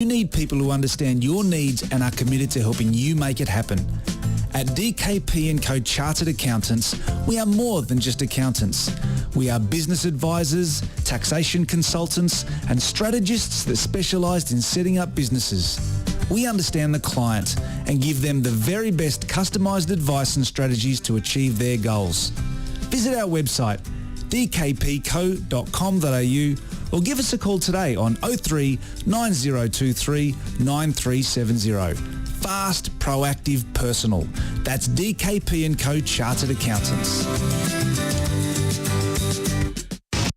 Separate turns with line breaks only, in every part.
You need people who understand your needs and are committed to helping you make it happen. At DKP & Co Chartered Accountants, we are more than just accountants. We are business advisors, taxation consultants, and strategists that specialise in setting up businesses. We understand the client and give them the very best customised advice and strategies to achieve their goals. Visit our website, dkpco.com.au, or give us a call today on 03 9023 9370. Fast, proactive, personal. That's DKP & Co Chartered Accountants.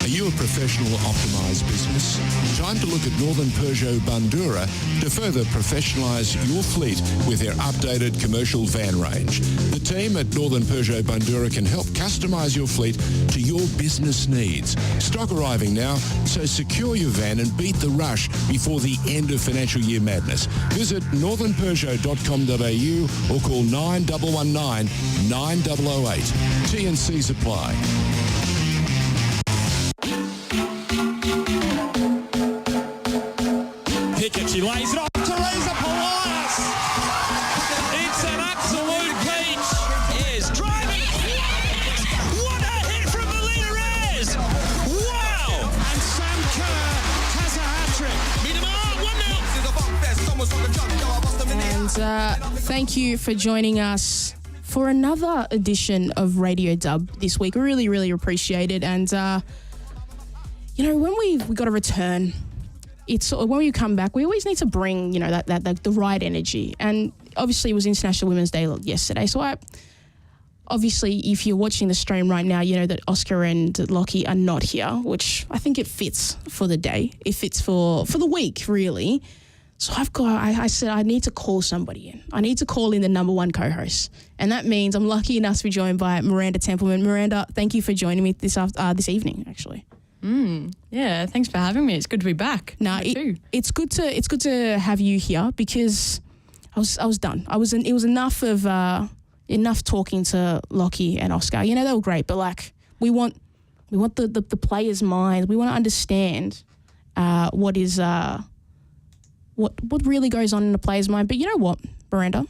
Are you a professional optimised business? Time to look at Northern Peugeot Bandura to further professionalise your fleet with their updated commercial van range. The team at Northern Peugeot Bandura can help customise your fleet to your business needs. Stock arriving now, so secure your van and beat the rush before the end of financial year madness. Visit northernpeugeot.com.au or call 9119 9008. T&Cs apply.
She lays it off. Teresa Polias. It's an absolute peach. Is driving. What a hit from Melina Reyes. Wow. And Sam Kerr has a hat-trick.
And thank you for joining us for another edition of Radio Dub this week. We really, really appreciate it. And, when we got to return, it's when we come back, we always need to bring, that the right energy. And obviously it was International Women's Day yesterday. So obviously if you're watching the stream right now, you know that Oscar and Lockie are not here, which I think it fits for the day. It fits for the week, really. So I said I need to call somebody in. I need to call in the number one co-host. And that means I'm lucky enough to be joined by Miranda Templeman. Miranda, thank you for joining me this evening, actually.
Yeah, thanks for having me. It's good to be back.
It's good to have you here because I was done. It was enough talking to Lockie and Oscar. They were great, but we want the players' minds. We want to understand what really goes on in the player's mind. But you know what, Miranda?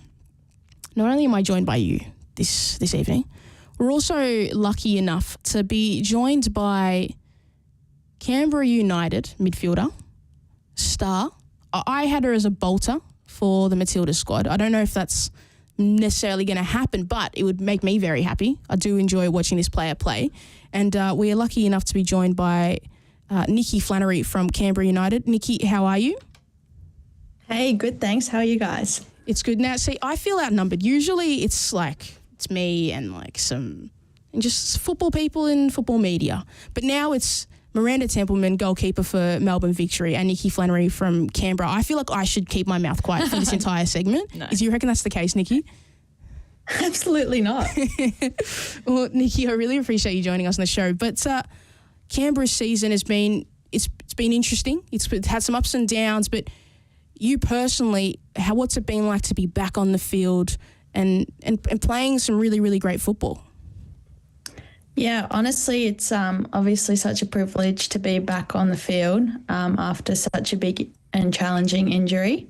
Not only am I joined by you this evening, we're also lucky enough to be joined by Canberra United midfielder, star. I had her as a bolter for the Matilda squad. I don't know if that's necessarily going to happen, but it would make me very happy. I do enjoy watching this player play. And we are lucky enough to be joined by Nicki Flannery from Canberra United. Nicki, how are you?
Hey, good, thanks. How are you guys?
It's good. Now, see, I feel outnumbered. Usually it's me and just football people in football media. But now it's Miranda Templeman, goalkeeper for Melbourne Victory, and Nicki Flannery from Canberra. I feel like I should keep my mouth quiet for this entire segment.
No.
Do you reckon that's the case, Nicki?
Absolutely not.
Well, Nicki, I really appreciate you joining us on the show. But Canberra's season has been interesting. It's had some ups and downs. But you personally, what's it been like to be back on the field and playing some really, really great football?
Yeah, honestly, it's obviously such a privilege to be back on the field after such a big and challenging injury.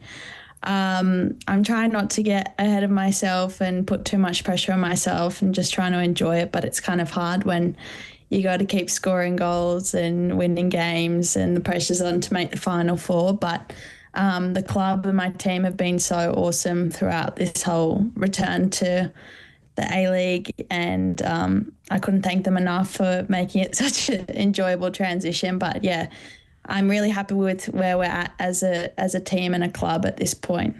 I'm trying not to get ahead of myself and put too much pressure on myself and just trying to enjoy it, but it's kind of hard when you got to keep scoring goals and winning games and the pressure's on to make the Final Four. But the club and my team have been so awesome throughout this whole return to the A-League, and I couldn't thank them enough for making it such an enjoyable transition. But yeah, I'm really happy with where we're at as a team and a club at this point.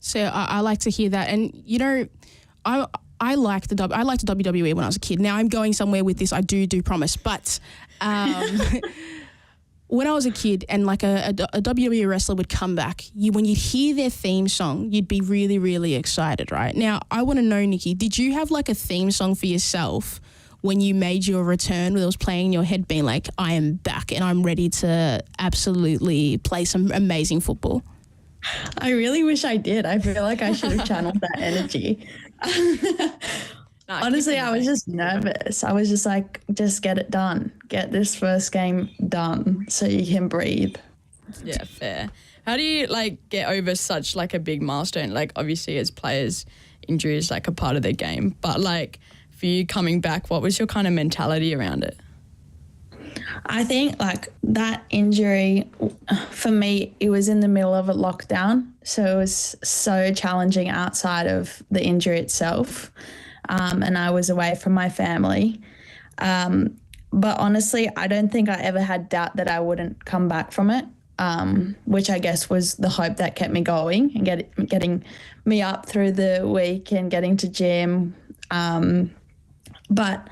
So I like to hear that. And I liked the WWE when I was a kid. Now I'm going somewhere with this, I do promise. But when I was a kid and a WWE wrestler would come back, when you'd hear their theme song, you'd be really, really excited, right? Now, I want to know, Nicki, did you have a theme song for yourself when you made your return, where it was playing in your head being I am back and I'm ready to absolutely play some amazing football?
I really wish I did. I feel like I should have channeled that energy. Honestly, I was just nervous. I was just just get it done. Get this first game done so you can breathe.
Yeah, fair. How do you like get over such like a big milestone? Like obviously as players, injury is like a part of their game, but like for you coming back, what was your kind of mentality around it?
I think like that injury for me, it was in the middle of a lockdown. So it was so challenging outside of the injury itself. And I was away from my family. But honestly, I don't think I ever had doubt that I wouldn't come back from it, which I guess was the hope that kept me going and getting me up through the week and getting to gym. But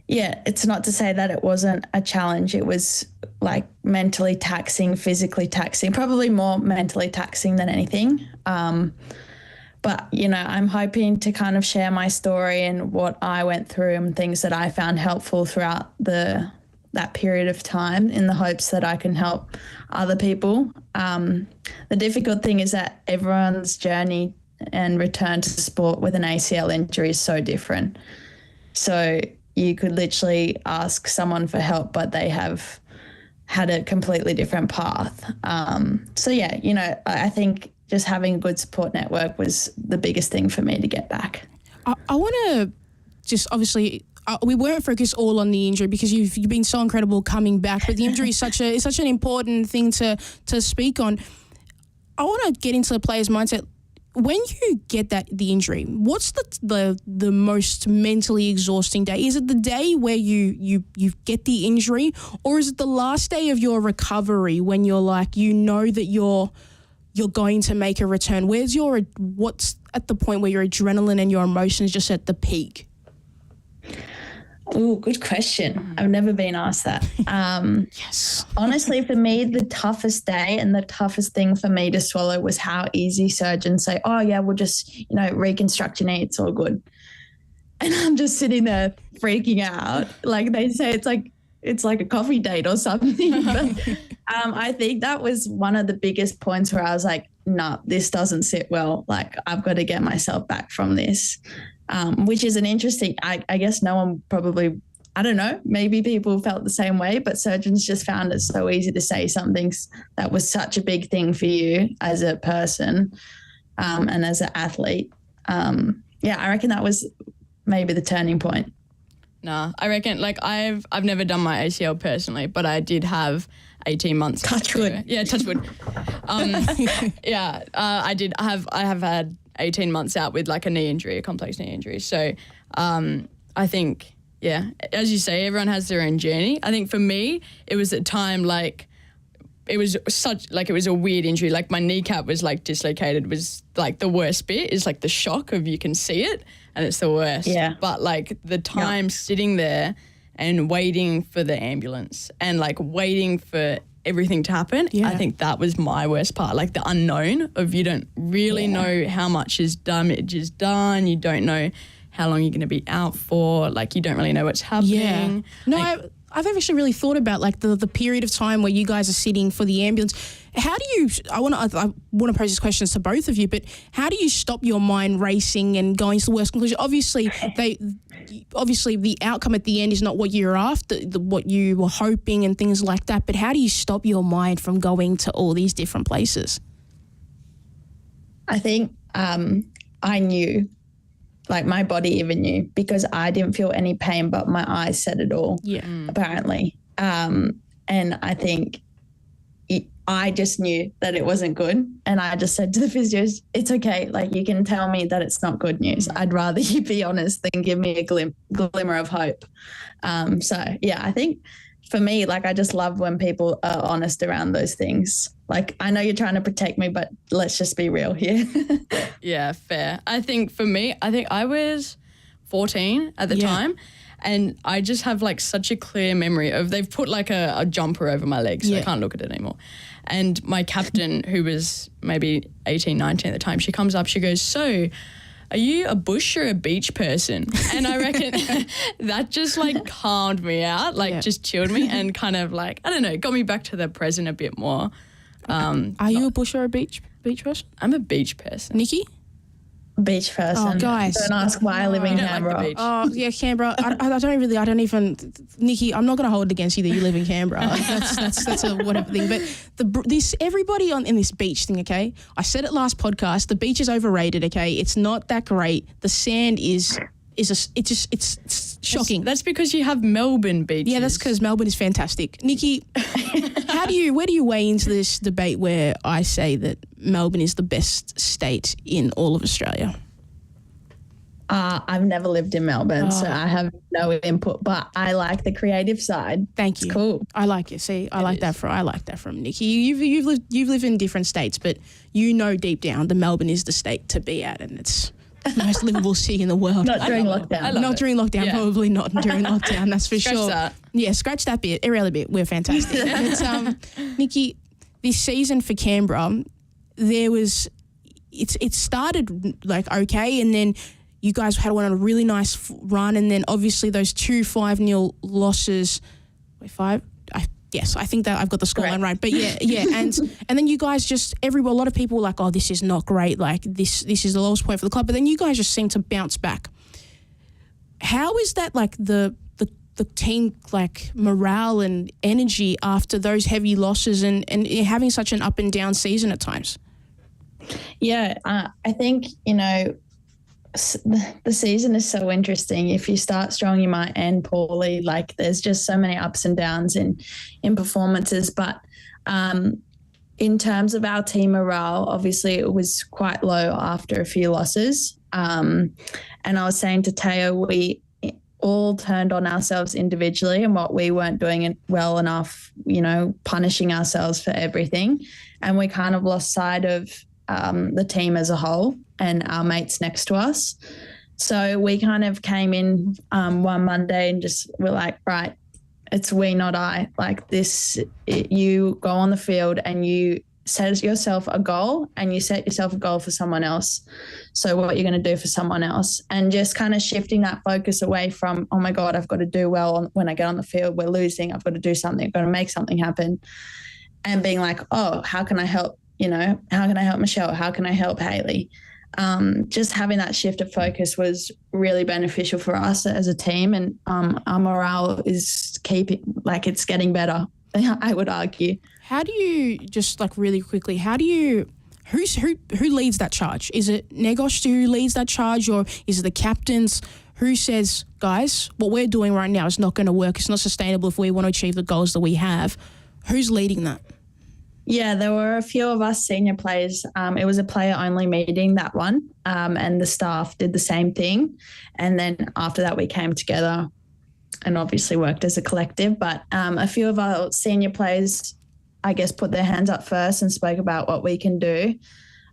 yeah, it's not to say that it wasn't a challenge. It was like mentally taxing, physically taxing, probably more mentally taxing than anything. But, you know, I'm hoping to kind of share my story and what I went through and things that I found helpful throughout that period of time in the hopes that I can help other people. The difficult thing is that everyone's journey and return to sport with an ACL injury is so different. So you could literally ask someone for help, but they have had a completely different path. So, yeah, you know, I think just having a good support network was the biggest thing for me to get back.
I want to just obviously we weren't focused all on the injury because you've been so incredible coming back, but the injury is such an important thing to speak on. I want to get into the player's mindset. When you get the injury, what's the most mentally exhausting day? Is it the day where you get the injury, or is it the last day of your recovery when you're like, you know that you're going to make a return? What's at the point where your adrenaline and your emotions just at the peak?
Oh, good question. I've never been asked that.
Yes.
Honestly, for me, the toughest day and the toughest thing for me to swallow was how easy surgeons say, oh, yeah, we'll just, you know, reconstruct your knee. It's all good. And I'm just sitting there freaking out. Like they say it's like a coffee date or something. But I think that was one of the biggest points where I was like, nah, this doesn't sit well. Like I've got to get myself back from this. Which is an interesting, I guess no one probably, I don't know, maybe people felt the same way, but surgeons just found it so easy to say something that was such a big thing for you as a person and as an athlete. Yeah, I reckon that was maybe the turning point.
Nah, I reckon like I've never done my ACL personally, but I did have 18 months.
Touch wood.
Yeah, touch wood. Yeah, I did. I have had 18 months out with like a knee injury, a complex knee injury. So I think, yeah, as you say, everyone has their own journey. I think for me, it was a time like it was a weird injury. Like my kneecap was like dislocated, was like the worst bit is like the shock of you can see it and it's the worst.
Yeah.
But like the time sitting there and waiting for the ambulance and like waiting for everything to happen, I think that was my worst part. Like the unknown of you don't really know how much damage is done. You don't know how long you're going to be out for. Like you don't really know what's happening.
Yeah. No,
like,
I've actually really thought about like the period of time where you guys are sitting for the ambulance. How do you? I want to pose this question to both of you, but how do you stop your mind racing and going to the worst conclusion? Obviously, the outcome at the end is not what you're after, what you were hoping, and things like that. But how do you stop your mind from going to all these different places?
I think I knew. Like my body even knew because I didn't feel any pain, but my eyes said it all, apparently. And I think I just knew that it wasn't good. And I just said to the physios, it's okay. Like you can tell me that it's not good news. I'd rather you be honest than give me a glimmer of hope. So, yeah, I think for me, like I just love when people are honest around those things. Like I know you're trying to protect me, but let's just be real here.
Yeah, fair. I think for me, I was 14 at the time, and I just have like such a clear memory of they've put like a jumper over my legs, so I can't look at it anymore. And my captain, who was maybe 18, 19 at the time, she comes up, she goes, so are you a bush or a beach person? And I reckon that just like calmed me out, like just chilled me and kind of like, I don't know, got me back to the present a bit more.
Are you a bush or a beach person?
I'm a beach person.
Nicki?
beach person.
Oh, guys.
Don't ask why I live in
You don't like the
Canberra.
beach.
Oh, yeah, Canberra. I don't even, Nicki, I'm not going to hold it against you that you live in Canberra. That's a whatever thing. But everybody in this beach thing, okay? I said it last podcast. The beach is overrated, okay? It's not that great. The sand it's shocking.
That's because you have Melbourne beaches.
Yeah, that's because Melbourne is fantastic. Nicki, where do you weigh into this debate where I say that Melbourne is the best state in all of Australia?
I've never lived in Melbourne, so I have no input, but I like the creative side.
Thank you.
It's cool.
I like it. See, I like that from Nicki. You've lived in different states, but you know deep down that Melbourne is the state to be at, and it's the most livable city in the world.
Not during lockdown.
Not during lockdown,
Yeah.
probably not during lockdown, that's for
Scratch
sure.
that.
Yeah, scratch that bit. Every other bit, we're fantastic. But, Nicki, this season for Canberra, it started like okay, and then you guys had one on a really nice run, and then obviously those 2 5-0 losses. Yes, I think that I've got the scoreline right. But yeah, and then you guys just a lot of people were like, oh, this is not great. Like this is the lowest point for the club. But then you guys just seem to bounce back. How is that like the team like morale and energy after those heavy losses and having such an up and down season at times?
Yeah, I think, the season is so interesting. If you start strong, you might end poorly. Like there's just so many ups and downs in performances. But in terms of our team morale, obviously it was quite low after a few losses. And I was saying to Teo, we all turned on ourselves individually and what we weren't doing it well enough, punishing ourselves for everything. And we kind of lost sight of the team as a whole and our mates next to us. So we kind of came in one Monday and just were like, right, it's we, not I. Like this, you go on the field and you set yourself a goal and you set yourself a goal for someone else. So what you're going to do for someone else, and just kind of shifting that focus away from, oh my God, I've got to do well when I get on the field. We're losing. I've got to do something. I've got to make something happen. And being like, oh, how can I help? How can I help Michelle? How can I help Hayley? Just having that shift of focus was really beneficial for us as a team, and our morale is it's getting better, I would argue.
How do you, just like really quickly, who leads that charge? Is it Negos who leads that charge, or is it the captains who says, guys, what we're doing right now is not going to work. It's not sustainable if we want to achieve the goals that we have. Who's leading that?
Yeah, there were a few of us senior players. It was a player-only meeting, that one, and the staff did the same thing. And then after that, we came together and obviously worked as a collective. But a few of our senior players, I guess, put their hands up first and spoke about what we can do.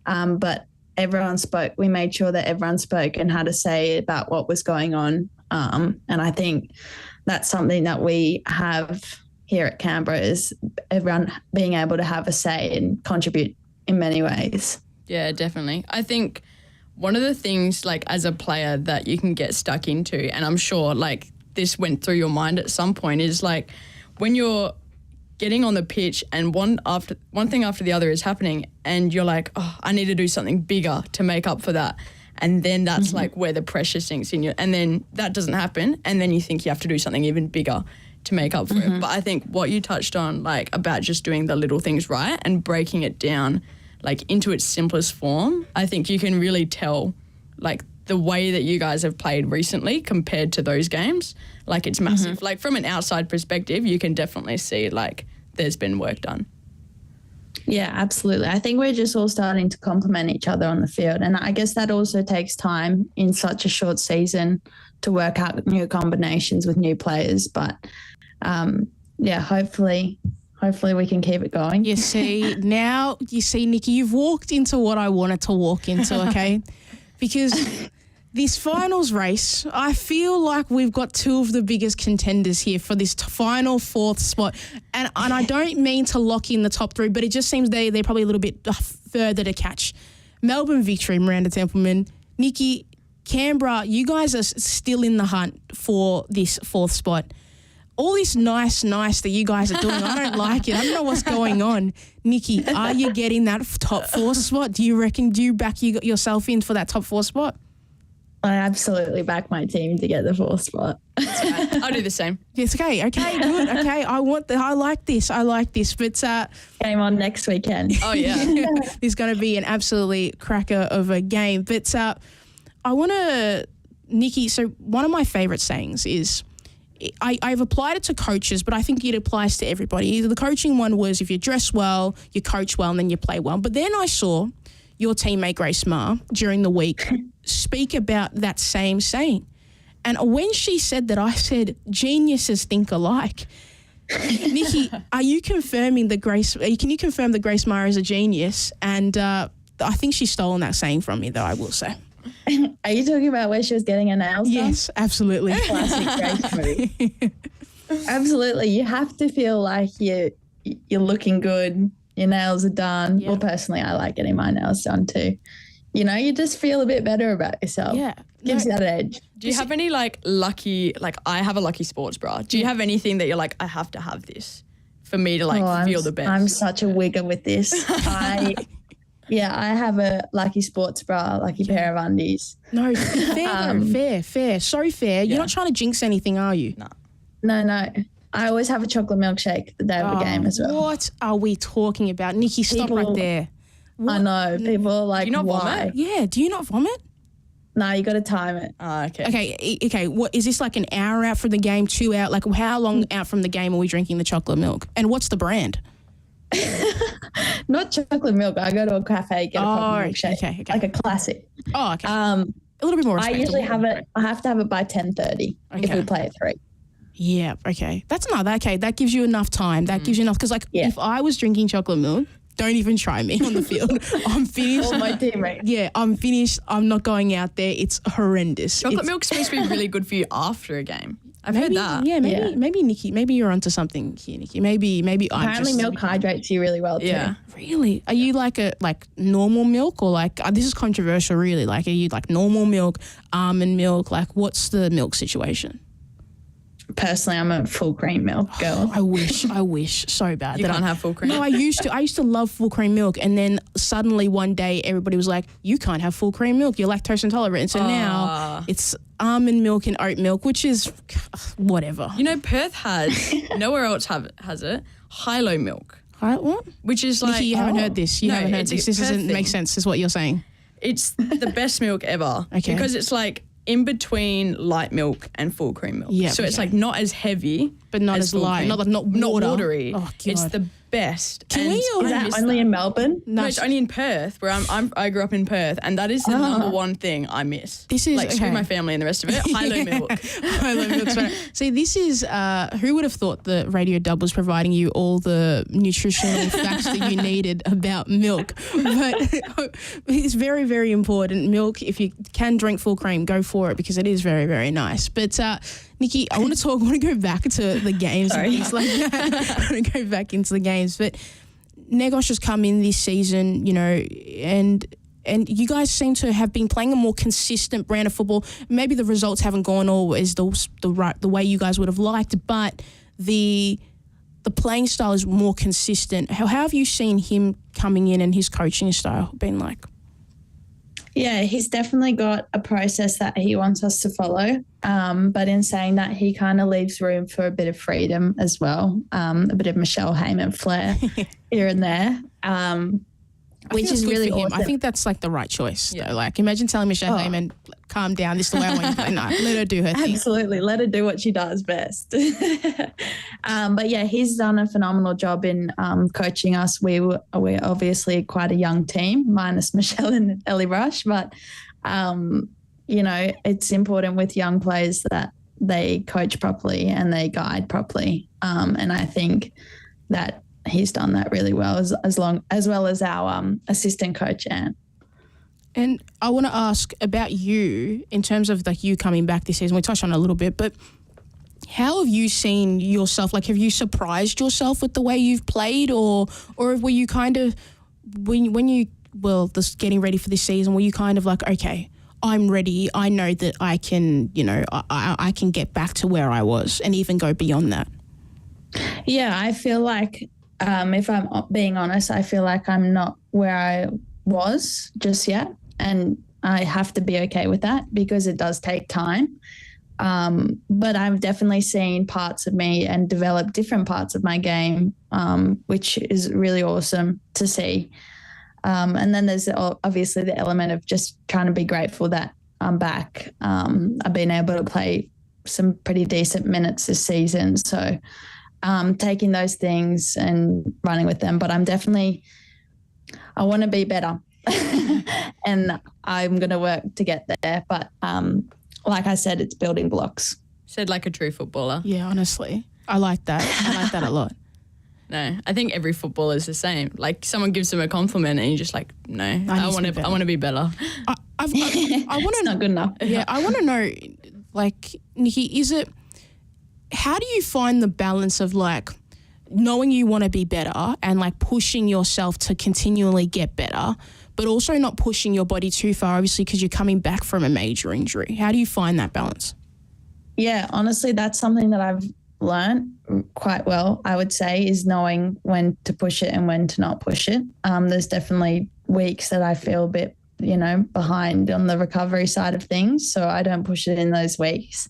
But everyone spoke. We made sure that everyone spoke and had a say about what was going on. And I think that's something that we have here at Canberra, is everyone being able to have a say and contribute in many ways.
Yeah, definitely. I think one of the things, like, as a player that you can get stuck into, and I'm sure, like, this went through your mind at some point, is, like, when you're getting on the pitch and one thing after the other is happening and you're like, oh, I need to do something bigger to make up for that. And then that's, like, where the pressure sinks in you. And then that doesn't happen, and then you think you have to do something even bigger to make up for it. But I think what you touched on, like, about just doing the little things right and breaking it down, like, into its simplest form, I think you can really tell, like, the way that you guys have played recently compared to those games, like, it's massive. Like, from an outside perspective, you can definitely see, like, there's been work done.
Yeah, absolutely. I think we're just all starting to complement each other on the field. And I guess that also takes time in such a short season to work out new combinations with new players. But hopefully we can keep it going.
You see, Nicki, you've walked into what I wanted to walk into, okay? Because this finals race, I feel like we've got two of the biggest contenders here for this final fourth spot. And I don't mean to lock in the top three, but it just seems they're probably a little bit further to catch. Melbourne Victory, Miranda Templeman. Nicki, Canberra, you guys are still in the hunt for this fourth spot. all this nice that you guys are doing, I don't like it. I don't know what's going on. Nicki, are you getting that top 4 spot? Do you back yourself in for that top 4 spot?
I absolutely back my team to get the 4th spot.
I'll do the same.
Yes, okay, good. Okay, I like this. But
Game on next weekend.
Oh, yeah.
there's going to be an absolutely cracker of a game. But I want to, Nicki, so one of my favourite sayings is, I've applied it to coaches, but I think it applies to everybody. The coaching one was if you dress well, you coach well, and then you play well. But then I saw your teammate Grace Ma during the week speak about that same saying. And when she said that, I said, geniuses think alike. Nicki, are you confirming that can you confirm that Grace Ma is a genius? And I think she's stolen that saying from me, though, I will say.
Are you talking about where she was getting her nails done?
Yes, absolutely.
Classic Grace move. Absolutely. You have to feel like you're looking good. Your nails are done.
Yeah.
Well, personally, I like getting my nails done too. You know, you just feel a bit better about yourself.
Yeah.
Gives you that edge.
Do you have any lucky, I have a lucky sports bra. Do you have anything that you're like, I have to have this for me to feel the best?
I'm such a wigger with this. I have a lucky sports bra, lucky pair of undies.
No, fair. So fair. You're not trying to jinx anything, are you?
No. I always have a chocolate milkshake the day of the game as well.
What are we talking about? Nicki, stop right there. What?
I know. People are like,
Do you not
why?
vomit?
Yeah, do you not vomit?
No, you got to time it.
Okay.
Okay. What is this, like an hour out from the game, 2 hours? Like how long out from the game are we drinking the chocolate milk? And what's the brand?
Not chocolate milk. I go to a cafe, get a proper milkshake.
Okay.
Like a classic.
Oh, okay. A little bit more
I
respectable.
usually have it. I have to have it by 10:30 if we play at 3.
Yeah, okay. That's not that. Okay, that gives you enough time. That gives you enough. Because, if I was drinking chocolate milk, don't even try me on the field. I'm finished.
All my teammates.
Yeah, I'm finished. I'm not going out there. It's horrendous.
Chocolate milk's supposed to be really good for you after a game. I've heard that.
Yeah, maybe Nicki, maybe you're onto something here, Nicki. Maybe I'm
Apparently
just...
milk hydrates you really well too.
Yeah.
Really? Are you like normal milk or this is controversial really, are you like normal milk, almond milk? What's the milk situation?
Personally, I'm a full cream milk girl.
I wish so bad.
You can't have full cream.
No, I used to love full cream milk, and then suddenly one day everybody was like, you can't have full cream milk, you're lactose intolerant. And so now it's almond milk and oat milk, which is whatever.
You know, Perth has, nowhere else has it, high-low milk.
What?
Which is
Nicki, you haven't heard this. You haven't heard this. This doesn't make sense, is what you're saying.
It's the best milk ever.
Okay.
Because it's in between light milk and full cream milk.
Yeah,
so it's not as heavy,
but not as
full
light,
cream.
not water.
Watery.
Oh, God.
It's the best.
Can we
Is that only in Melbourne?
No, it's only in Perth, where I grew up in Perth, and that is the number one thing I miss.
This is
screw my family and the rest of it. High-low milk.
High-low milk's right. See, this is who would have thought the Radio Dub was providing you all the nutritional facts that you needed about milk? But it's very, very important. Milk, if you can drink full cream, go for it because it is very, very nice. But Nicki, I want to go back to the games and things like that. I want to go back into the games. But Negos has come in this season, and you guys seem to have been playing a more consistent brand of football. Maybe the results haven't gone always the way you guys would have liked, but the playing style is more consistent. How have you seen him coming in and his coaching style been like?
Yeah, he's definitely got a process that he wants us to follow. But in saying that, he kind of leaves room for a bit of freedom as well, a bit of Michelle Heyman flair here and there, which is really awesome.
I think that's the right choice. Yeah. Though. Imagine telling Michelle Heyman, calm down, this is the way I want you to play. No, let her do her thing.
Absolutely, let her do what she does best. But yeah, he's done a phenomenal job in coaching us. We're obviously quite a young team, minus Michelle and Ellie Rush, but it's important with young players that they coach properly and they guide properly. And I think that he's done that really well, as well as our assistant coach, Anne.
And I want to ask about you in terms of you coming back this season. We touched on it a little bit, but how have you seen yourself? Have you surprised yourself with the way you've played, or were you kind of when you this getting ready for this season? Were you kind of okay, I'm ready. I know that I can, I can get back to where I was and even go beyond that.
Yeah, I feel like, if I'm being honest, I feel like I'm not where I was just yet. And I have to be okay with that because it does take time. But I've definitely seen parts of me and developed different parts of my game, which is really awesome to see. And then there's obviously the element of just trying to be grateful that I'm back. I've been able to play some pretty decent minutes this season. So taking those things and running with them. But I want to be better. And I'm going to work to get there. But like I said, it's building blocks.
Said like a true footballer.
Yeah, honestly. I like that. I like that a lot.
No, I think every footballer is the same. Like someone gives them a compliment and you're just like, no, I want to be better.
I want to.
Not good enough.
Yeah, I want to know, like, Nicki, how do you find the balance of like knowing you want to be better and like pushing yourself to continually get better, but also not pushing your body too far, obviously, because you're coming back from a major injury? How do you find that balance?
Yeah, honestly, that's something that I've learned quite well, I would say, is knowing when to push it and when to not push it. There's definitely weeks that I feel a bit, behind on the recovery side of things, so I don't push it in those weeks.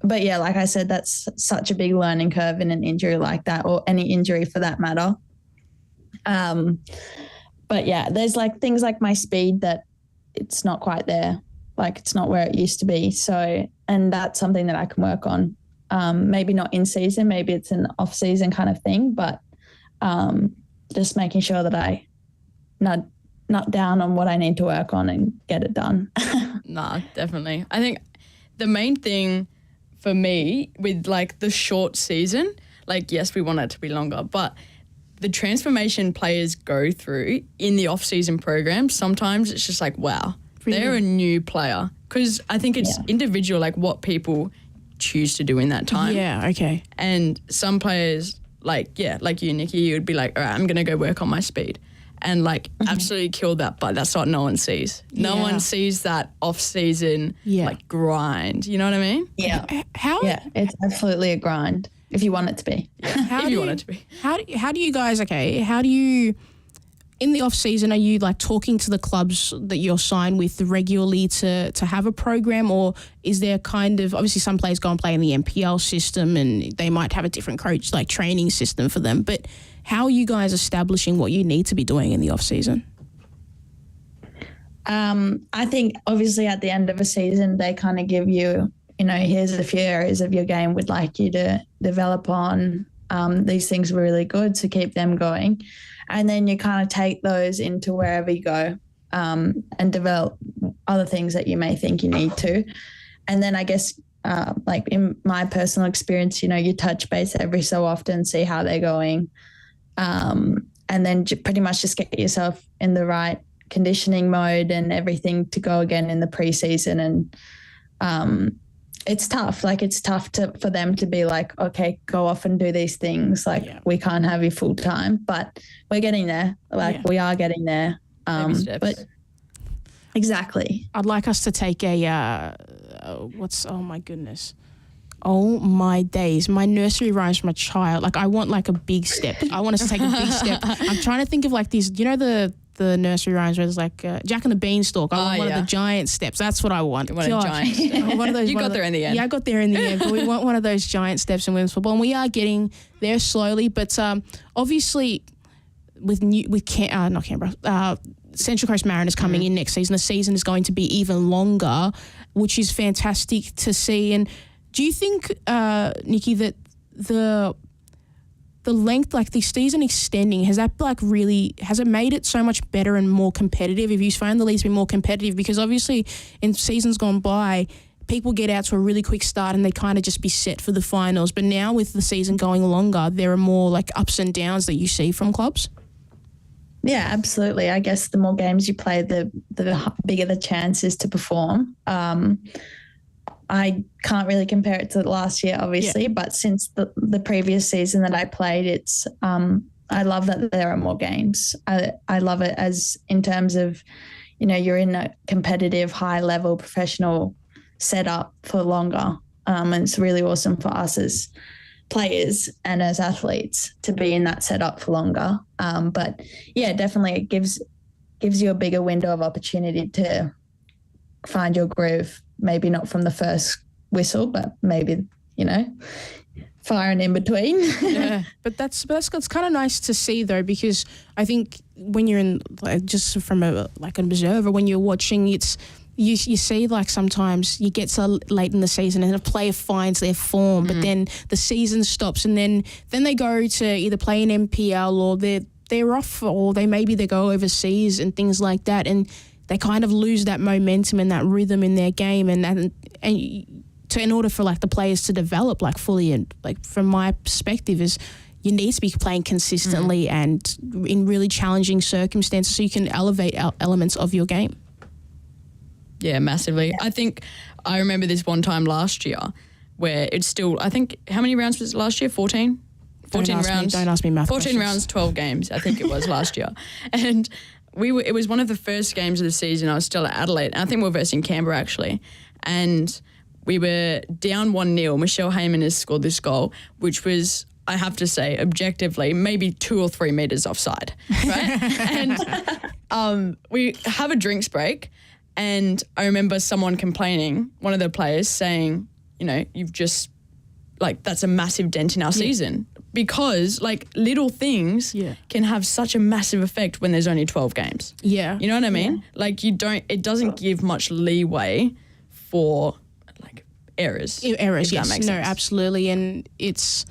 But yeah, like I said, that's such a big learning curve in an injury like that, or any injury for that matter. But yeah, there's like things like my speed that it's not quite there. Like it's not where it used to be. So, and that's something that I can work on. Maybe not in season, maybe it's an off season kind of thing, but just making sure that I not down on what I need to work on and get it done.
Nah, definitely. I think the main thing for me with like the short season, like yes, we want it to be longer, but the transformation players go through in the off-season program, sometimes it's just like, wow, really? They're a new player. Because I think it's individual, like what people choose to do in that time.
Yeah, okay.
And some players, like you, Nicki, you would be like, all right, I'm going to go work on my speed. And like absolutely kill that, but that's what no one sees. No one sees that off-season like grind. You know what I mean?
Yeah.
Yeah,
it's absolutely a grind if you want it to be.
If you want it to be.
How do you guys, in the off-season, are you like talking to the clubs that you're signed with regularly to have a program, or is there kind of, obviously some players go and play in the NPL system and they might have a different coach, like training system for them, but how are you guys establishing what you need to be doing in the off-season?
I think obviously at the end of a season, they kind of give you, here's a few areas of your game we'd like you to develop on. These things were really good, so keep them going. And then you kind of take those into wherever you go and develop other things that you may think you need to. And then I guess like in my personal experience, you touch base every so often, see how they're going. And then pretty much just get yourself in the right conditioning mode and everything to go again in the preseason. And it's tough. Like it's tough for them to be like, okay, go off and do these things. Like we can't have you full time, but we're getting there. Like we are getting there. But exactly.
I'd like us to take a, oh my goodness. Oh my days. My nursery rhymes from a child. Like I want like a big step. I want us to take a big step. I'm trying to think of like these, the nursery rhymes where there's like Jack and the Beanstalk. I want one of the giant steps. That's what I want.
You want a giant step.
One of those,
you got there in the end.
Yeah, I got there in the end. But we want one of those giant steps in women's football. And we are getting there slowly. But obviously with Canberra, Central Coast Mariners coming in next season, the season is going to be even longer, which is fantastic to see. And do you think, Nicki, that the length, like the season extending, has it made it so much better and more competitive? Have you found the leagues to be more competitive? Because obviously in seasons gone by, people get out to a really quick start and they kind of just be set for the finals. But now with the season going longer, there are more like ups and downs that you see from clubs.
Yeah, absolutely. I guess the more games you play, the bigger the chances to perform. I can't really compare it to last year, obviously, but since the previous season that I played, it's I love that there are more games. I love it as in terms of, you're in a competitive, high-level professional setup for longer, and it's really awesome for us as players and as athletes to be in that setup for longer. But yeah, definitely it gives you a bigger window of opportunity to find your groove. Maybe not from the first whistle, but maybe, firing in between.
Yeah, but that's kind of nice to see though, because I think when you're in, like, just from an observer, when you're watching, you see, like, sometimes you get so late in the season and a player finds their form, but then the season stops, and then they go to either play an MPL or they're off, or they go overseas and things like that, and they kind of lose that momentum and that rhythm in their game, and in order for, like, the players to develop, like, fully, and, like, from my perspective, is you need to be playing consistently and in really challenging circumstances so you can elevate elements of your game.
Yeah, massively. I think I remember this one time last year where it's still, I think, how many rounds was it last year? 14? 14 rounds.
Don't ask me math
14
questions.
rounds, 12 games, I think it was last year. And it was one of the first games of the season. I was still at Adelaide. And I think we were versing Canberra, actually. And we were down 1-0. Michelle Heyman has scored this goal, which was, I have to say, objectively, maybe 2 or 3 metres offside, right? And we have a drinks break, and I remember someone complaining, one of the players saying, you've just, like, that's a massive dent in our season, because, like, little things can have such a massive effect when there's only 12 games.
Yeah.
You know what I mean? Yeah. Like, it doesn't give much leeway for, like, errors.
Errors,
yes. That makes sense.
Absolutely. And it's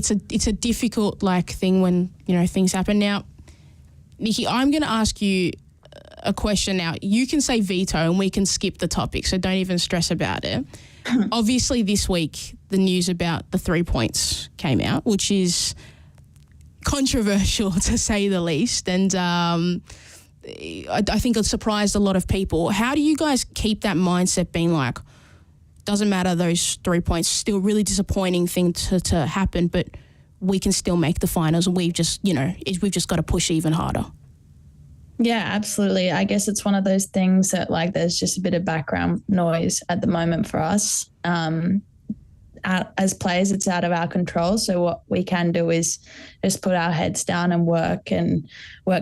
a difficult, like, thing when, things happen. Now, Nicki, I'm going to ask you a question now. You can say veto and we can skip the topic, so don't even stress about it. Obviously, this week, the news about the 3 points came out, which is controversial to say the least. And I think it surprised a lot of people. How do you guys keep that mindset being like, doesn't matter, those 3 points, still really disappointing thing to happen, but we can still make the finals, and we've just got to push even harder?
Yeah, absolutely. I guess it's one of those things that, like, there's just a bit of background noise at the moment for us. As players, it's out of our control. So what we can do is just put our heads down and work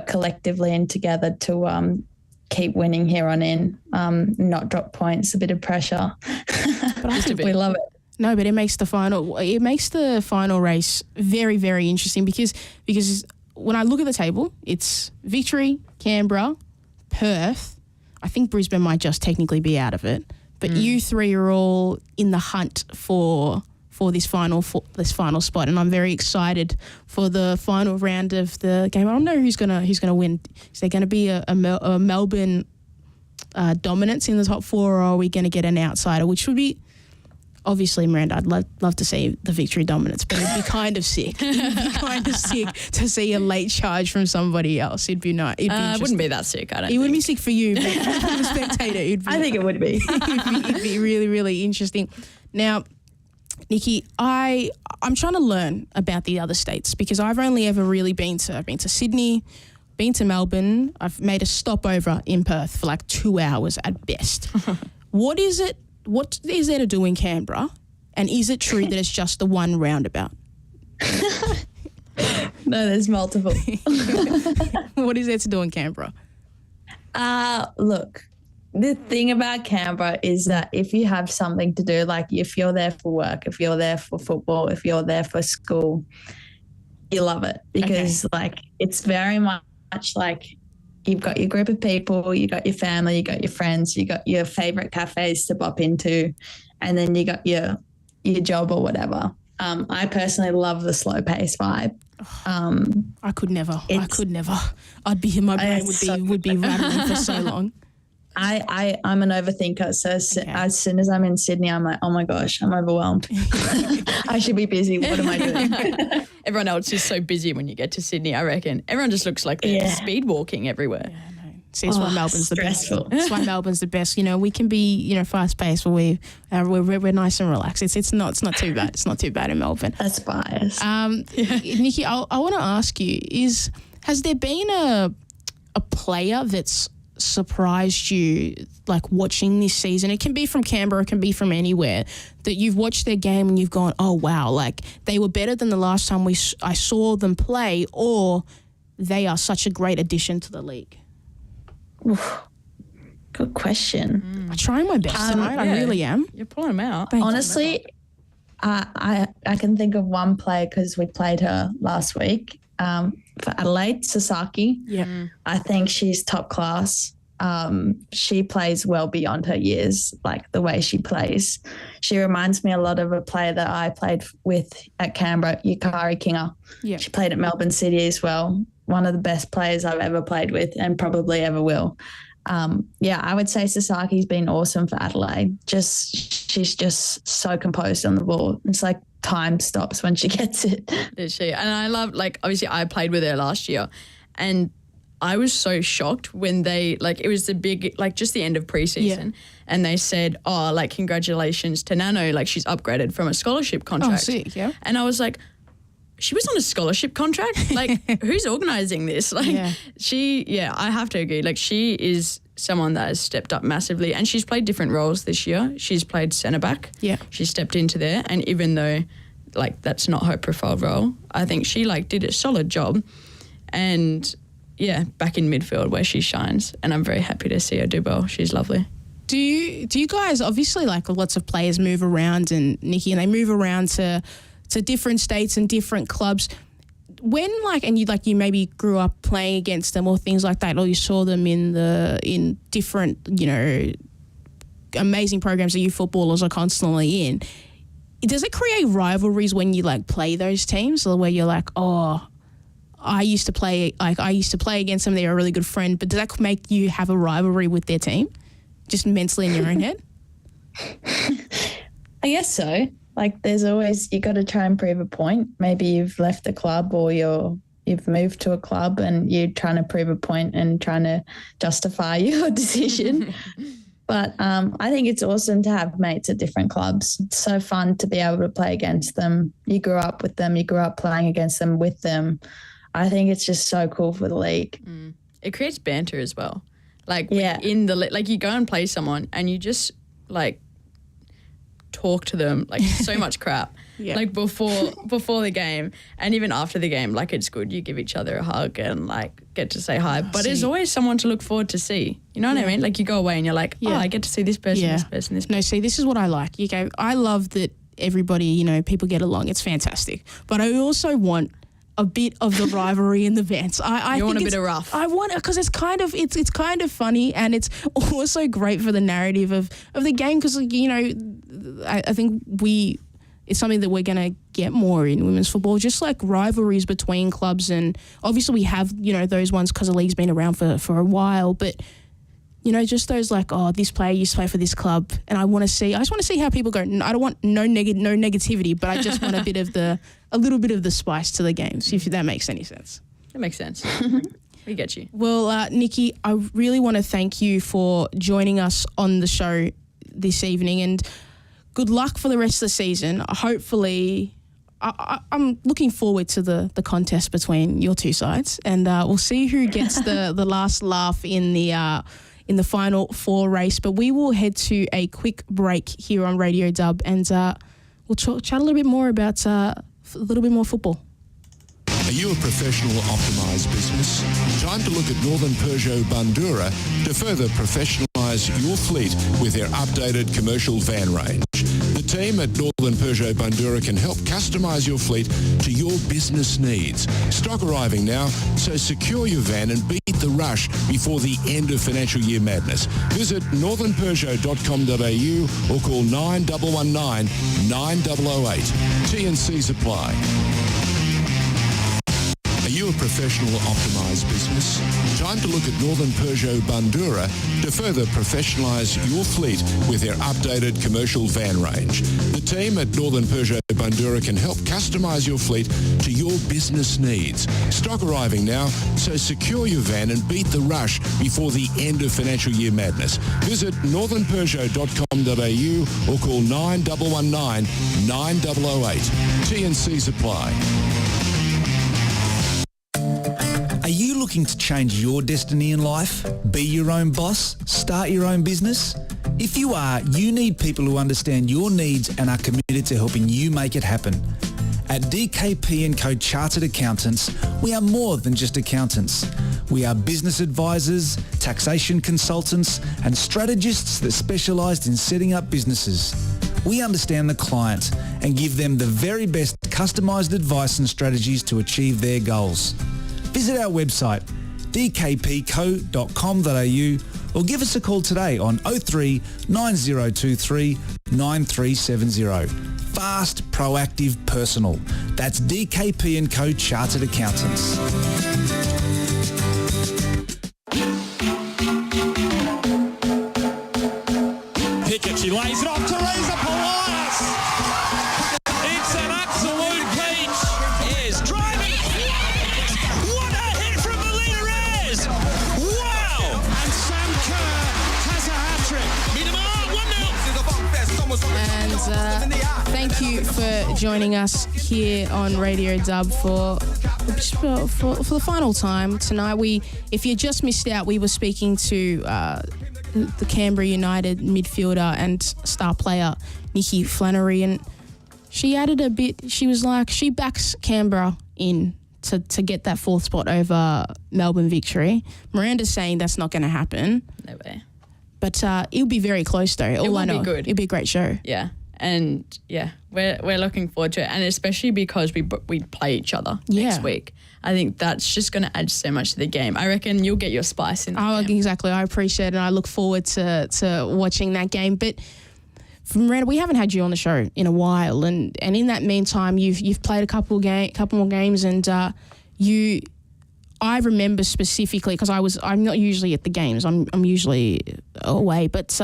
collectively and together to keep winning here on in, not drop points, a bit of pressure. But I think we love it.
No, but it makes the final race very, very interesting because when I look at the table, it's Victory, Canberra, Perth. I think Brisbane might just technically be out of it, but you three are all in the hunt for this final spot, and I'm very excited for the final round of the game. I don't know who's gonna win. Is there going to be a Melbourne dominance in the top 4, or are we going to get an outsider, which would be obviously, Miranda, I'd love to see the Victory dominance, but it'd be kind of sick. It'd be kind of sick to see a late charge from somebody else. It'd be nice. It wouldn't
be that sick, I don't think.
It wouldn't be sick for you, but for the spectator,
I think it would be.
It'd be really, really interesting. Now, Nicki, I'm trying to learn about the other states because I've only ever really been to Sydney, been to Melbourne. I've made a stopover in Perth for like 2 hours at best. What is there to do in Canberra? And is it true that it's just the one roundabout?
No, there's multiple.
What is there to do in Canberra?
Look, the thing about Canberra is that if you have something to do, like if you're there for work, if you're there for football, if you're there for school, you love it because like it's very much like you've got your group of people, you got your family, you got your friends, you got your favorite cafes to bop into, and then you got your job or whatever. I personally love the slow pace vibe.
I could never. My brain would be rattling for so long.
I'm an overthinker, so as soon as I'm in Sydney, I'm like, oh my gosh, I'm overwhelmed. I should be busy. What am I doing?
Everyone else is so busy when you get to Sydney, I reckon. Everyone just looks like they're speed walking everywhere.
Yeah, no. See, that's why Melbourne's
stressful.
the best. That's why Melbourne's the best. We can be, fast paced, but we're nice and relaxed. It's not too bad. It's not too bad in Melbourne.
That's biased.
Nicki, I want to ask you: has there been a player that's surprised you, like watching this season? It can be from Canberra, it can be from anywhere, that you've watched their game and you've gone, oh wow, like they were better than the last time I saw them play, or they are such a great addition to the league?
Oof. Good question.
I'm trying my best tonight. I really am.
You're pulling them out.
Honestly, I can think of one player because we played her last week for Adelaide, Sasaki.
Yeah.
I think she's top class. She plays well beyond her years, like the way she plays. She reminds me a lot of a player that I played with at Canberra, Yukari Kinga.
Yeah.
She played at Melbourne City as well. One of the best players I've ever played with and probably ever will. I would say Sasaki's been awesome for Adelaide. She's just so composed on the ball. It's like time stops when she gets it.
Is she? And I love, like, obviously I played with her last year, and I was so shocked when they, like, it was the big, like, just the end of preseason, and they said, oh, like, congratulations to Nano, like, she's upgraded from a scholarship contract.
Oh, sick, yeah.
And I was like, she was on a scholarship contract? Like, who's organising this? Like, I have to agree. Like, she is someone that has stepped up massively, and she's played different roles this year. She's played centre back. Yeah. She stepped into there, and even though, like, that's not her profile role, I think she, like, did a solid job. And, yeah, back in midfield where she shines, and I'm very happy to see her do well. She's lovely.
Do you guys, obviously, like, lots of players move around, and Nicki, and they move around to different states and different clubs. When, like, and you maybe grew up playing against them or things like that, or you saw them in different, you know, amazing programs that you footballers are constantly in, does it create rivalries when you, like, play those teams, or where you're like, oh, I used to play against them, they're a really good friend, but does that make you have a rivalry with their team, just mentally in your own head?
I guess so. Like, there's always, you got to try and prove a point. Maybe you've left the club, or you've moved to a club and you're trying to prove a point and trying to justify your decision. But I think it's awesome to have mates at different clubs. It's so fun to be able to play against them. You grew up with them. You grew up playing against them, with them. I think it's just so cool for the league.
It creates banter as well. Like, in the, like, you go and play someone and you just, like, talk to them, like, so much crap, like, before the game, and even after the game, like, it's good. You give each other a hug and, like, get to say hi. But there's always someone to look forward to see. You know what I mean? Like, you go away and you're like, oh, I get to see this person, this person, this person.
No, see, this is what I like. I love that everybody, you know, people get along. It's fantastic. But I also want a bit of the rivalry in the vents. I
want
think
a bit of rough.
I want it because it's kind of funny, and it's also great for the narrative of the game, because, you know, I think it's something that we're going to get more in women's football, just like rivalries between clubs. And obviously we have, you know, those ones because the league's been around for a while, but, you know, just those, like, oh, this player used to play for this club, and I just want to see how people go. I don't want no negativity, but I just want a little bit of the spice to the games, if that makes any sense.
That makes sense. We get you.
Well, Nicki, I really want to thank you for joining us on the show this evening, and good luck for the rest of the season. Hopefully, I'm looking forward to the contest between your two sides, and we'll see who gets the last laugh in the Final Four race. But we will head to a quick break here on Radio Dub, and we'll chat a little bit more about a little bit more football.
Are you a professional optimised business? Time to look at Northern Peugeot Bandura to further professionalise your fleet with their updated commercial van range. The team at Northern Peugeot Bandura can help customise your fleet to your business needs. Stock arriving now, so secure your van and beat the rush before the end of financial year madness. Visit northernpeugeot.com.au or call 9119 9008. T&Cs apply. Are you a professional optimised business? Time to look at Northern Peugeot Bandura to further professionalise your fleet with their updated commercial van range. The team at Northern Peugeot Bandura can help customise your fleet to your business needs. Stock arriving now, so secure your van and beat the rush before the end of financial year madness. Visit northernpeugeot.com.au or call 9119 9008. T&Cs apply.
Are you looking looking to change your destiny in life? Be your own boss? Start your own business? If you are, you need people who understand your needs and are committed to helping you make it happen. At DKP & Co Chartered Accountants, we are more than just accountants. We are business advisors, taxation consultants, and strategists that specialise in setting up businesses. We understand the client and give them the very best customised advice and strategies to achieve their goals. Visit our website dkpco.com.au or give us a call today on 03 9023 9370. Fast, proactive, personal. That's DKP & Co Chartered Accountants.
She lays it off Teresa Polias. It's an absolute peach. Is driving. What a hit from Melina Reyes. Wow.
And Sam Kerr has a hat-trick.
And thank you for joining us here on Radio Dub for the final time tonight. If you just missed out, we were speaking to the Canberra United midfielder and star player Nicki Flannery, and she added a bit. She was like, she backs Canberra in to get that fourth spot over Melbourne Victory. Miranda's saying that's not going to happen.
No way.
But it'll be very close though.
It will be good.
It'll be a great show.
Yeah. And yeah, we're looking forward to it, and especially because we play each other next week. I think that's just going to add so much to the game. I reckon you'll get your spice in the game.
Exactly. I appreciate it, and I look forward to watching that game. But Miranda, we haven't had you on the show in a while, and in that meantime, you've played a couple more games, and I remember specifically because I'm not usually at the games. I'm usually away, but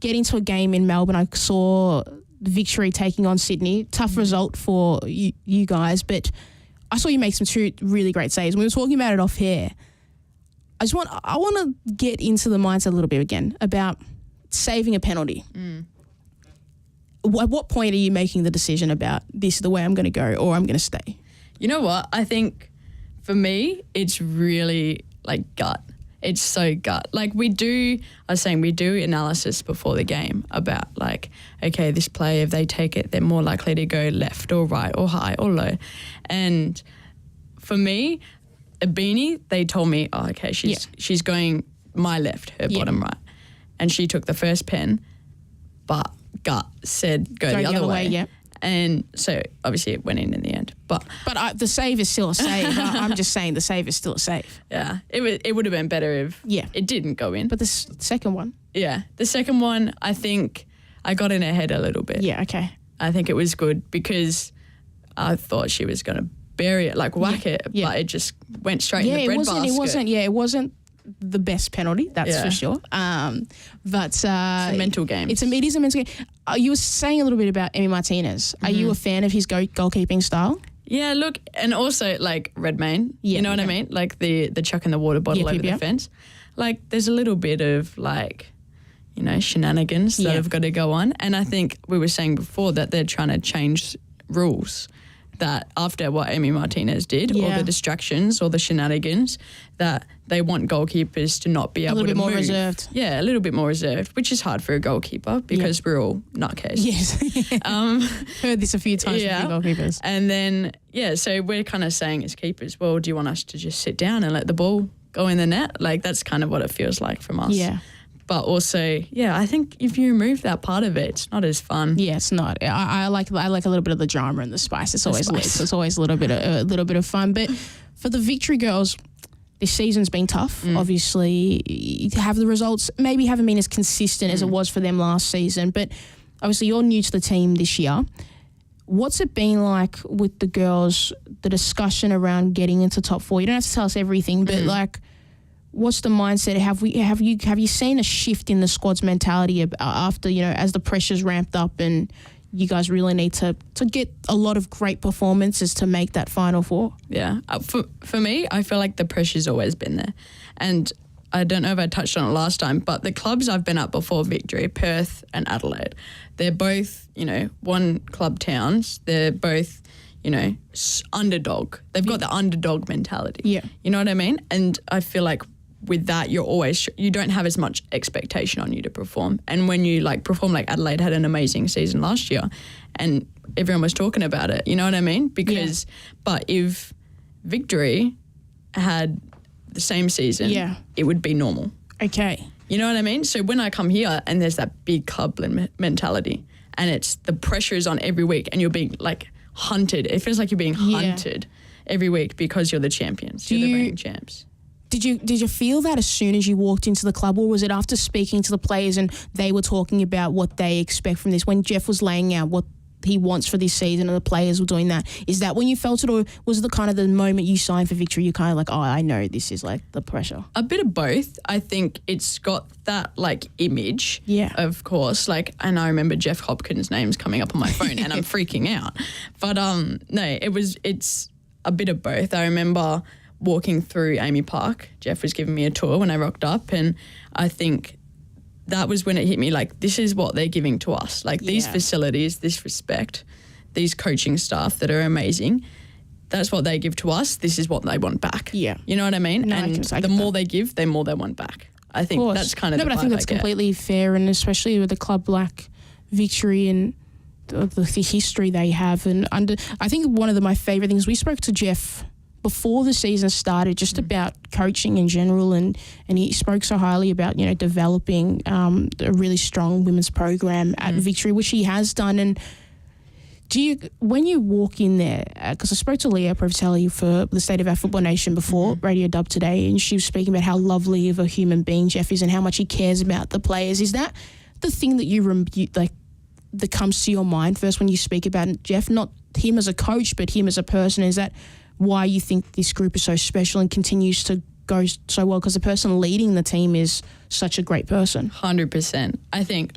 getting to a game in Melbourne, I saw Victory taking on Sydney. Tough result for you guys, but I saw you make some two really great saves. We were talking about it off here. I want to get into the mindset a little bit again about saving a penalty. At what point are you making the decision about this is the way I'm going to go or I'm going to stay?
You know what? I think for me, it's really like gut. It's so gut. Like we do analysis before the game about like, okay, this play, if they take it, they're more likely to go left or right or high or low. And for me, Beanie, they told me, oh, okay, she's going my left, her bottom right. And she took the first pen, but gut said go the other way. Yeah. And so obviously it went in the end. But
the save is still a save. I'm just saying the save is still a save.
Yeah. It would have been better if it didn't go in.
But the second one?
Yeah. The second one, I think I got in her head a little bit.
Yeah, okay.
I think it was good because I thought she was going to bury it, like whack it, but it just went straight in the bread basket.
It wasn't the best penalty, that's for sure. But
it's a mental game.
It is a mental game. You were saying a little bit about Emi Martinez. Are you a fan of his goalkeeping style?
Yeah, look, and also like Redmayne, you know what I mean? Like the chuck in the water bottle over the fence. Like there's a little bit of like, you know, shenanigans that have got to go on. And I think we were saying before that they're trying to change rules, that after what Emi Martinez did, all the distractions, all the shenanigans, that they want goalkeepers to not be able to move. A little bit more reserved. Yeah, a little bit more reserved, which is hard for a goalkeeper because we're all nutcases.
Yes. Heard this a few times from goalkeepers.
And then, so we're kind of saying as keepers, well, do you want us to just sit down and let the ball go in the net? Like that's kind of what it feels like from us. Yeah. But also, I think if you remove that part of it, it's not as fun.
Yeah, it's not. I like a little bit of the drama and the spice. It's always a little bit of fun. But for the Victory girls, this season's been tough. Obviously, you have the results maybe haven't been as consistent as it was for them last season. But obviously, you're new to the team this year. What's it been like with the girls? The discussion around getting into top 4. You don't have to tell us everything, but like. What's the mindset? Have you seen a shift in the squad's mentality after, you know, as the pressure's ramped up and you guys really need to get a lot of great performances to make that Final Four?
Yeah. For me, I feel like the pressure's always been there. And I don't know if I touched on it last time, but the clubs I've been at before Victory, Perth and Adelaide, they're both, you know, one club towns. They're both, underdog. They've got the underdog mentality.
Yeah.
You know what I mean? And I feel like with that, you don't have as much expectation on you to perform. And when you perform, Adelaide had an amazing season last year and everyone was talking about it. You know what I mean? Because, but if Victory had the same season, it would be normal.
Okay.
You know what I mean? So when I come here and there's that big club mentality and it's the pressure is on every week and you're being hunted. It feels like you're being hunted every week because you're the champions. You're the reigning champs.
Did you feel that as soon as you walked into the club, or was it after speaking to the players and they were talking about what they expect from this? When Jeff was laying out what he wants for this season and the players were doing that, is that when you felt it, or was it the moment you signed for Victory, you kind of oh, I know this is the pressure? A
bit of both. I think it's got that image, of course. And I remember Jeff Hopkins' name's coming up on my phone and I'm freaking out. But no, it's a bit of both. I remember walking through Amy Park. Jeff was giving me a tour when I rocked up, and I think that was when it hit me, this is what they're giving to us. These facilities, this respect, these coaching staff that are amazing, that's what they give to us. This is what they want back. Yeah. You know what I mean? No, and the more they give, the more they want back. I think that's kind of the vibe.
But I think that's completely fair, and especially with a club like Victory and the history they have. And I think one of my favourite things, we spoke to Jeff before the season started, just about coaching in general, and he spoke so highly about developing a really strong women's program at Victory, which he has done. And when you walk in there, because I spoke to Leah Provatelli for the State of Our Football Nation before Radio Dub today, and she was speaking about how lovely of a human being Jeff is and how much he cares about the players. Is that the thing that that comes to your mind first when you speak about Jeff, not him as a coach, but him as a person? Is that why you think this group is so special and continues to go so well? Because the person leading the team is such a great person.
100%. I think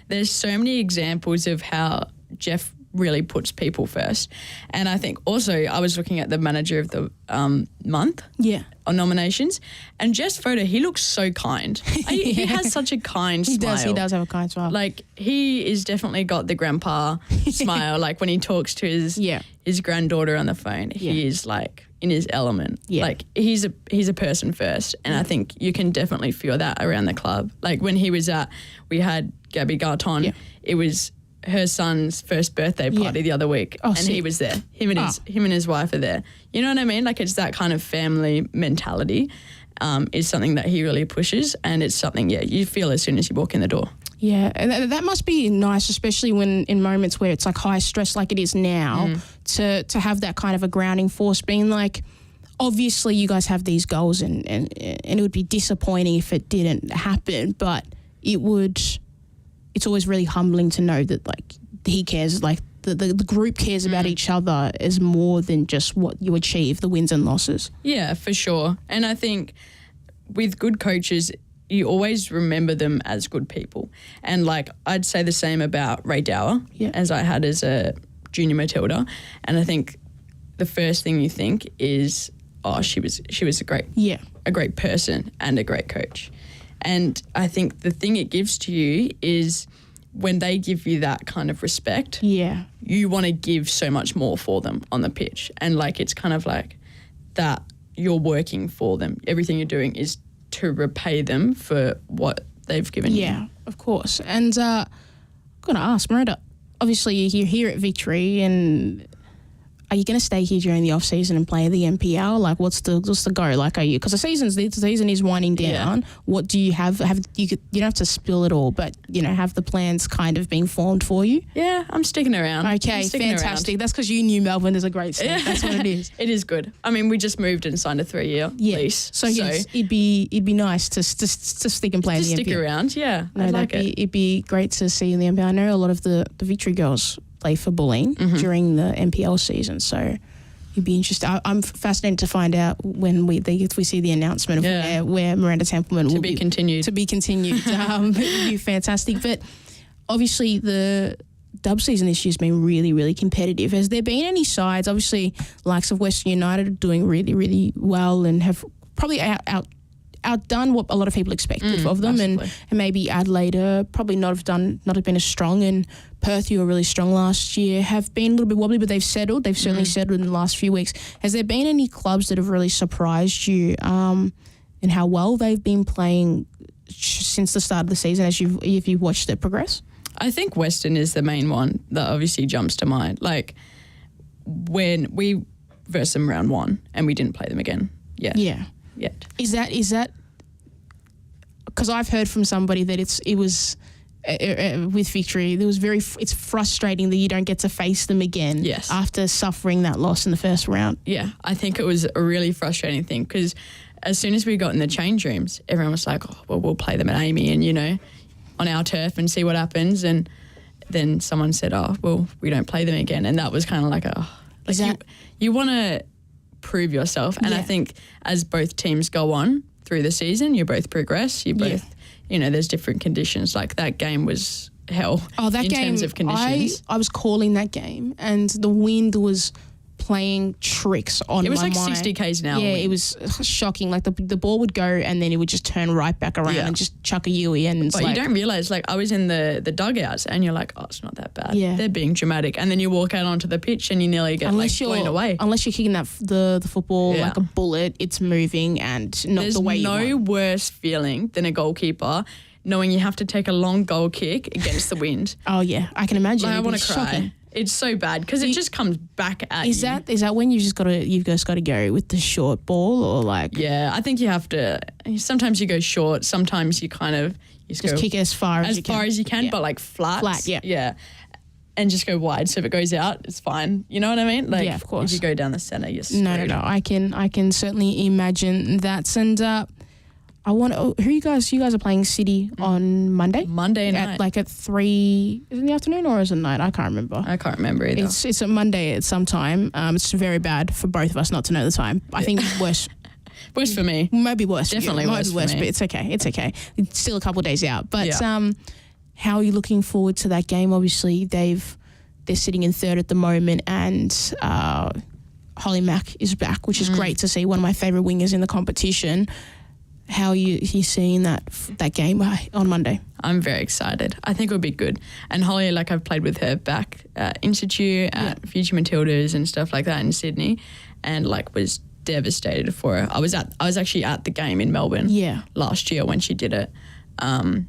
there's so many examples of how Jeff really puts people first. And I think also I was looking at the manager of the month on nominations, and Jeff's photo, he looks so kind. He has such a kind smile.
He does have a kind smile.
He is definitely got the grandpa smile. When he talks to his granddaughter on the phone, he is in his element. Yeah. He's a person first, and I think you can definitely feel that around the club. When he was we had Gabby Garton, it was her son's first birthday party the other week, and he was there. Him and his wife are there. You know what I mean? It's that kind of family mentality is something that he really pushes, and it's something you feel as soon as you walk in the door.
Yeah, and that must be nice, especially when in moments where it's high stress like it is now, to have that kind of a grounding force, being obviously you guys have these goals, and it would be disappointing if it didn't happen, but it's always really humbling to know that he cares, the group cares about each other as more than just what you achieve, the wins and losses.
Yeah, for sure. And I think with good coaches, you always remember them as good people. And I'd say the same about Ray Dower, as I had as a junior Matilda. And I think the first thing you think is, she was a great person and a great coach. And I think the thing it gives to you is when they give you that kind of respect, you want to give so much more for them on the pitch. And it's kind of that you're working for them. Everything you're doing is to repay them for what they've given you.
Yeah, of course. And I'm going to ask, Miranda, obviously you're here at Victory, and are you going to stay here during the off season and play the NPL? What's the go? Are you, because the season is winding down. Yeah. What do you have? You don't have to spill it all, but have the plans kind of being formed for you?
Yeah, I'm sticking around.
Okay, fantastic. That's because you knew Melbourne is a great city. That's what it is.
It is good. I mean, we just moved and signed a 3-year lease.
So yes, it'd be nice to stick and play in the NPL.
Stick around, yeah.
No, it'd be great to see in the NPL. I know a lot of the Victory girls play for Bulleen during the NPL season, so you'd be interested. I'm fascinated to find out when we see the announcement of where Miranda Templeman will be continued. To be continued. It'd be fantastic. But obviously the dub season this year has been really, really competitive. Has there been any sides, obviously likes of Western United are doing really, really well and have probably outdone what a lot of people expected of them, and maybe Adelaide probably not have been as strong, and Perth, who were really strong last year, have been a little bit wobbly, but they've settled. They've certainly settled in the last few weeks. Has there been any clubs that have really surprised you in how well they've been playing since the start of the season if you've watched it progress?
I think Western is the main one that obviously jumps to mind. Like when we versed them round 1 and we didn't play them again yet.
Yeah.
Yet.
Is that because I've heard from somebody that it was with Victory, it's frustrating that you don't get to face them again after suffering that loss in the first round.
Yeah, I think it was a really frustrating thing because as soon as we got in the change rooms, everyone was like, oh, well, we'll play them at Amy and, on our turf and see what happens. And then someone said, oh, well, we don't play them again. And that was kind of like, you want to prove yourself. And I think as both teams go on through the season, you both progress, you both, there's different conditions. Like that game was hell in terms of conditions.
I was calling that game and the wind was playing tricks on my mind.
It was like 60 k's an hour.
Yeah,
wind.
it was shocking. Like the ball would go and then it would just turn right back around and just chuck a Yui. And
but you don't realise, like I was in the dugouts and you're like, oh, it's not that bad.
Yeah.
They're being dramatic. And then you walk out onto the pitch and you nearly get blown away.
Unless you're kicking the football like a bullet, it's moving and not
There's
the way you want.
There's no worse feeling than a goalkeeper knowing you have to take a long goal kick against the wind.
Oh, yeah. I can imagine.
Like, I want to cry. Shocking. It's so bad because it just comes back at you.
Is that when you've just got to go with the short ball or like?
Yeah, I think you have to. Sometimes you go short. Sometimes you kind of
just kick it as far as you can.
But like flat.
Yeah.
And just go wide. So if it goes out, it's fine. You know what I mean? Like,
yeah, of course.
If you go down the centre, you're screwed.
No. I can certainly imagine that. And who you guys are playing City on Monday?
Monday night.
At 3 in the afternoon or is it night? I can't remember.
I can't remember either.
It's a Monday at some time. It's very bad for both of us not to know the time. I think worse.
Worse for me.
Maybe worse.
Definitely
worse for me. But it's okay. It's still a couple of days out. But how are you looking forward to that game? Obviously, they're sitting in third at the moment and Holly Mack is back, which is great to see. One of my favourite wingers in the competition. How are you seeing that game on Monday?
I'm very excited. I think it'll be good. And Holly, like I've played with her back at Institute, at Future Matildas and stuff like that in Sydney, and like was devastated for her. I was actually at the game in Melbourne last year when she did it. And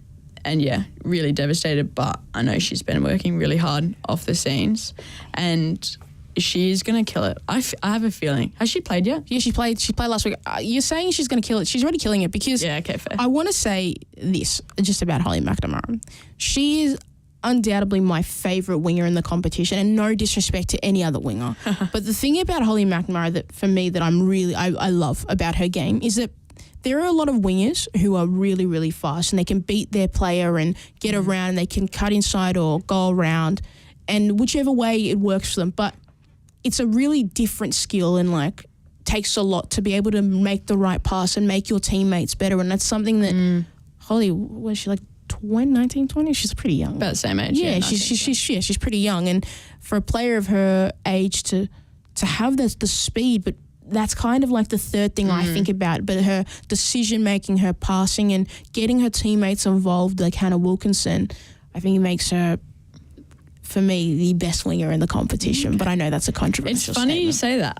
really devastated, but I know she's been working really hard off the scenes and she's going to kill it. I have a feeling. Has she played yet?
Yeah, she played last week. You're saying she's going to kill it. She's already killing it because
fair.
I want to say this just about Holly McNamara. She is undoubtedly my favourite winger in the competition and no disrespect to any other winger. But the thing about Holly McNamara that for me that I love about her game is that there are a lot of wingers who are really, really fast and they can beat their player and get around and they can cut inside or go around and whichever way it works for them. But it's a really different skill and like takes a lot to be able to make the right pass and make your teammates better. And that's something that Holly, was she like 19, 20? She's pretty young.
About the same age.
Yeah, she's pretty young. And for a player of her age to have the speed, but that's kind of like the third thing I think about. But her decision making, her passing and getting her teammates involved, like Hannah Wilkinson, I think it makes her, for me, the best winger in the competition. But I know that's a controversial
It's funny
statement.
you say that.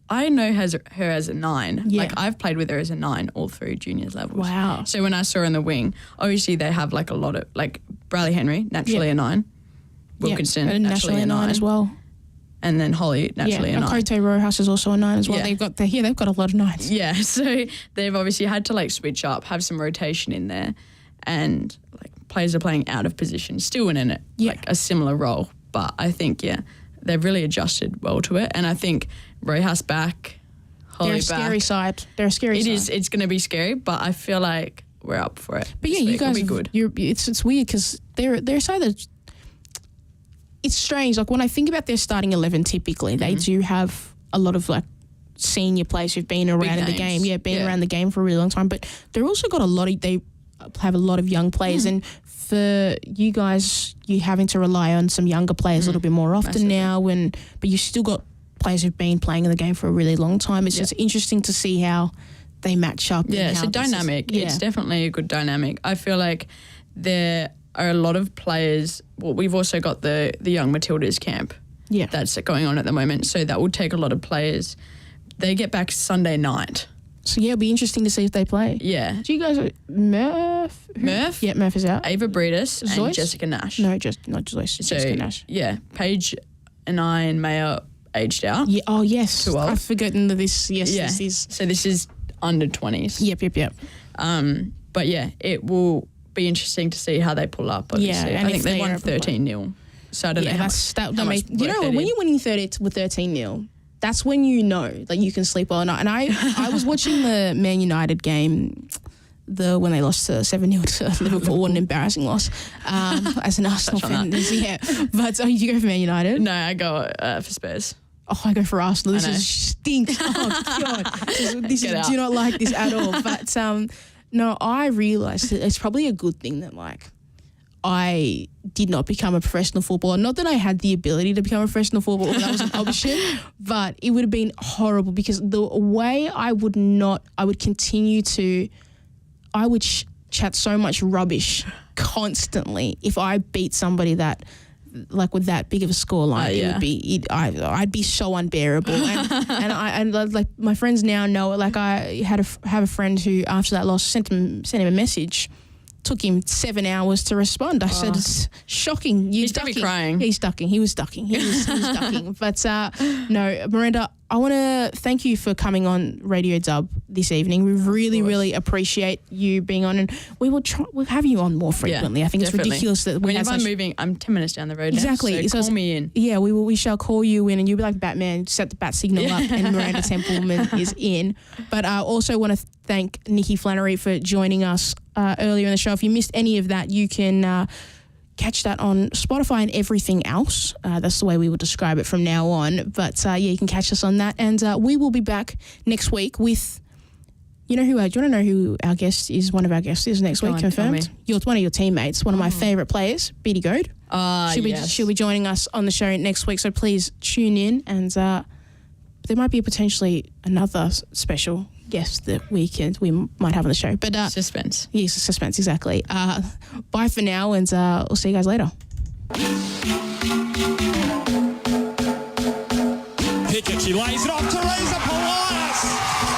I know her as a 9.
Yeah.
Like I've played with her as a 9 all through juniors levels.
Wow.
So when I saw her in the wing, obviously they have like a lot of like Bradley Henry, naturally a 9. Wilkinson, naturally a 9
as well.
And then Holly, naturally a 9.
And Kote Rojas is also a 9 as well.
Yeah.
They've got a lot of 9s.
Yeah, so they've obviously had to like switch up, have some rotation in there, and like players are playing out of position, still in it, like a similar role. But I think they've really adjusted well to it, and I think Rojas back, Holly
They're a
back.
scary side. They're a scary side.
It is. It's going to be scary, but I feel like we're up for it.
But yeah, you guys,
will be good.
It's weird because they're a side that. It's strange. Like when I think about their starting 11, typically they do have a lot of like senior players who've been around in the game. Yeah, been around the game for a really long time. But they're also got they have a lot of young players. And for you guys, you having to rely on some younger players a little bit more often now. But you still got players who've been playing in the game for a really long time. It's just interesting to see how they match up.
Yeah,
and
it's
how
a dynamic. It's definitely a good dynamic. I feel like there are a lot of players. Well, we've also got the Young Matildas camp that's going on at the moment. So that will take a lot of players. They get back Sunday night.
So, yeah, it'll be interesting to see if they play.
Yeah.
Do you guys... Murph?
Murph?
Yeah, Murph is out.
Ava Breedis
Zoyce?
and Jessica Nash.
No, not Joyce.
So,
Jessica Nash.
yeah, Paige and I and May are aged out.
Yeah. Oh, yes.
Too old.
I've forgotten that this... Yes,
Yeah.
this is...
So this is under 20s.
Yep.
But yeah, it will be interesting to see how they pull up. Obviously.
Yeah, and
I think
if
they
they
won
are
13-0. So I don't know how much
you know, when you're winning 13-0, that's when you know that you can sleep all night. And I was watching the Man United game, when they lost 7-0 to Liverpool, what an embarrassing loss. As an Arsenal fan, yeah. But you go for Man United?
No, I go for Spurs.
Oh, I go for Arsenal. This stinks. Oh, God. This is, do not like this at all. But no, I realised that it's probably a good thing that, like, I did not become a professional footballer. Not that I had the ability to become a professional footballer, that was an option, but it would have been horrible because the way I would continue to, I would chat so much rubbish constantly if I beat somebody that, like, with that big of a scoreline, it would be, I'd be so unbearable. And like, my friends now know it. Like, I have a friend who, after that loss, sent him a message. Took him 7 hours to respond. I said, it's shocking.
He's probably crying.
He's ducking. He was ducking. He was ducking. But no, Miranda, I want to thank you for coming on Radio Dub this evening. We really appreciate you being on, and we'll have you on more frequently. I think
definitely.
It's ridiculous that we
Whenever I'm moving, I'm 10 minutes down the road
exactly.
now, so call me in.
Yeah, we shall call you in, and you'll be like Batman, set the bat signal up, and Miranda Templeman is in. But I also want to thank Nicki Flannery for joining us earlier in the show. If you missed any of that, you can catch that on Spotify and everything else. That's the way we will describe it from now on. But yeah, you can catch us on that. And we will be back next week with, do you want to know who our guest is? One of our guests is next week, confirmed. One of your teammates, one of my favourite players, Beatty Goad. She'll be joining us on the show next week. So please tune in, and there might be potentially another special guest that we might have on the show. But
suspense.
Yes, suspense, exactly. Bye for now, and we'll see you guys later.
Pickett, she lays it off. Teresa